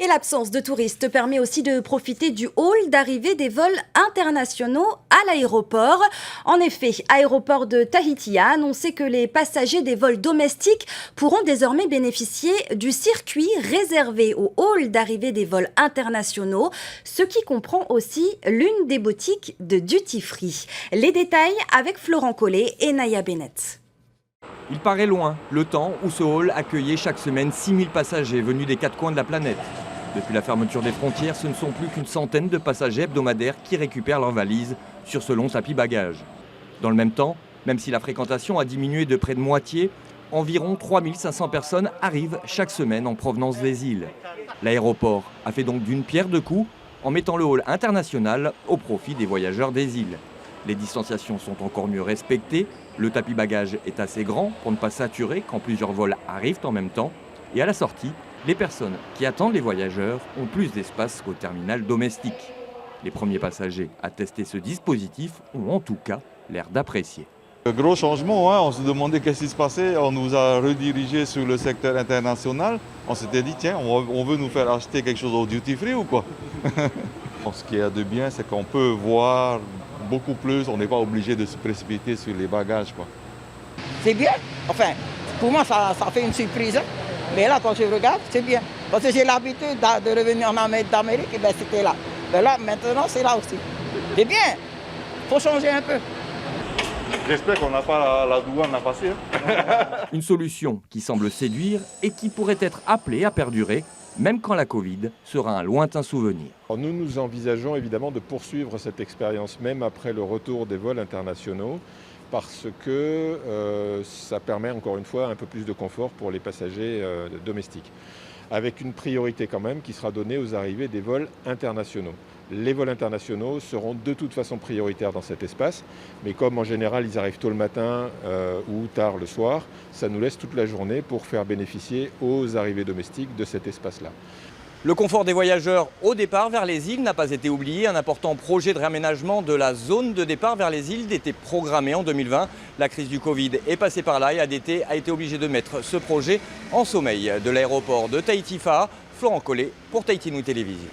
Et l'absence de touristes permet aussi de profiter du hall d'arrivée des vols internationaux à l'aéroport. En effet, Aéroport de Tahiti a annoncé que les passagers des vols domestiques pourront désormais bénéficier du circuit réservé au hall d'arrivée des vols internationaux, ce qui comprend aussi l'une des boutiques de Duty Free. Les détails avec Florent Collet et Naya Bennett. Il paraît loin le temps où ce hall accueillait chaque semaine 6000 passagers venus des quatre coins de la planète. Depuis la fermeture des frontières, ce ne sont plus qu'une centaine de passagers hebdomadaires qui récupèrent leurs valises sur ce long tapis bagages. Dans le même temps, même si la fréquentation a diminué de près de moitié, environ 3500 personnes arrivent chaque semaine en provenance des îles. L'aéroport a fait donc d'une pierre deux coups en mettant le hall international au profit des voyageurs des îles. Les distanciations sont encore mieux respectées, le tapis bagages est assez grand pour ne pas saturer quand plusieurs vols arrivent en même temps. Et à la sortie, les personnes qui attendent les voyageurs ont plus d'espace qu'au terminal domestique. Les premiers passagers à tester ce dispositif ont en tout cas l'air d'apprécier. Gros changement, hein. On se demandait qu'est-ce qui se passait, on nous a redirigés sur le secteur international. On s'était dit, tiens, on veut nous faire acheter quelque chose au duty free ou quoi? Ce qui est de bien, c'est qu'on peut voir beaucoup plus, on n'est pas obligé de se précipiter sur les bagages, quoi. C'est bien, enfin, pour moi ça fait une surprise, hein. Mais là quand je regarde, c'est bien. Parce que j'ai l'habitude de revenir en Amérique, et ben c'était là. Mais là maintenant c'est là aussi. C'est bien, il faut changer un peu. J'espère qu'on n'a pas la douane à passer. Hein. Une solution qui semble séduire et qui pourrait être appelée à perdurer, même quand la Covid sera un lointain souvenir. Nous envisageons évidemment de poursuivre cette expérience même après le retour des vols internationaux parce que ça permet encore une fois un peu plus de confort pour les passagers domestiques. Avec une priorité quand même qui sera donnée aux arrivées des vols internationaux. Les vols internationaux seront de toute façon prioritaires dans cet espace, mais comme en général ils arrivent tôt le matin ou tard le soir, ça nous laisse toute la journée pour faire bénéficier aux arrivées domestiques de cet espace-là. Le confort des voyageurs au départ vers les îles n'a pas été oublié. Un important projet de réaménagement de la zone de départ vers les îles était programmé en 2020. La crise du Covid est passée par là et ADT a été obligé de mettre ce projet en sommeil. De l'aéroport de Tahiti-Faa, Florent Collet pour Tahiti Nui Télévision.